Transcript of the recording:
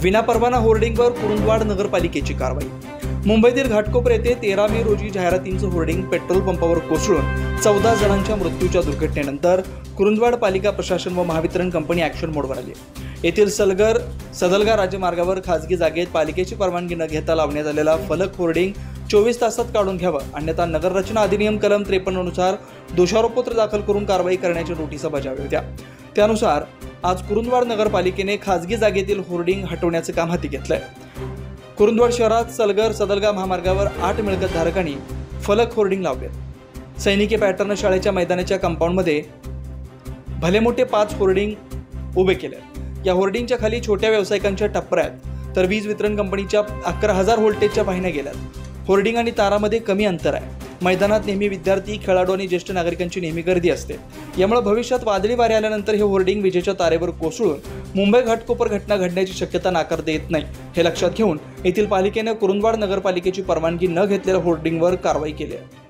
विनापरवाना होर्डिंगवर कुरुंदवाड नगरपालिकेची कारवाई। मुंबईतील घाटकोपर येथे 13 मे रोजी जाहिरातींचं होर्डिंग पेट्रोल पंपावर कोसळून 14 जणांच्या मृत्यूच्या दुर्घटनेनंतर कुरुंदवाड पालिका प्रशासन व महावितरण कंपनी ॲक्शन मोडवर आली। येथील सदलगा राज्यमार्गावर खासगी जागेत पालिकेची परवानगी न घेता लावण्यात आलेला फलक होर्डिंग 24 तासात काढून घ्यावं, अन्यथा नगररचना अधिनियम कलम 53 नुसार दोषारोपपत्र दाखल करून कारवाई करण्याच्या नोटिसा बजावल्या होत्या। त्यानुसार आज कुरुंदवाड नगरपालिकेने खासगी जागेतील होर्डिंग हटवण्याचे काम हाती घेतलंय। कुरुंदवाड शहरात सदलगा महामार्गावर 8 मिळकतधारकांनी फलक होर्डिंग लावले। सैनिकी पॅटर्न शाळेच्या मैदानाच्या कंपाऊंडमध्ये भले मोठे 5 होर्डिंग उभे केले। या होर्डिंगच्या खाली छोट्या व्यावसायिकांच्या टपऱ्या आहेत, तर वीज वितरण कंपनीच्या 11,000 व्होल्टेजच्या वाहिन्या गेल्यात। होर्डिंग आणि तारामध्ये कमी अंतर आहे। मैदानात नेहमी विद्यार्थी, खेळाडू आणि ज्येष्ठ नागरिकांची नेहमी गर्दी असते। यामुळे भविष्यात वादळी वारे आल्यानंतर हे होर्डिंग विजेच्या तारेवर कोसळून मुंबई घाटकोपर घटना घडण्याची शक्यता नाकारता येत नाही। हे लक्षात घेऊन येथील पालिकेने कुरुंदवाड नगरपालिकेची परवानगी न घेतलेल्या होर्डिंगवर कारवाई केली आहे।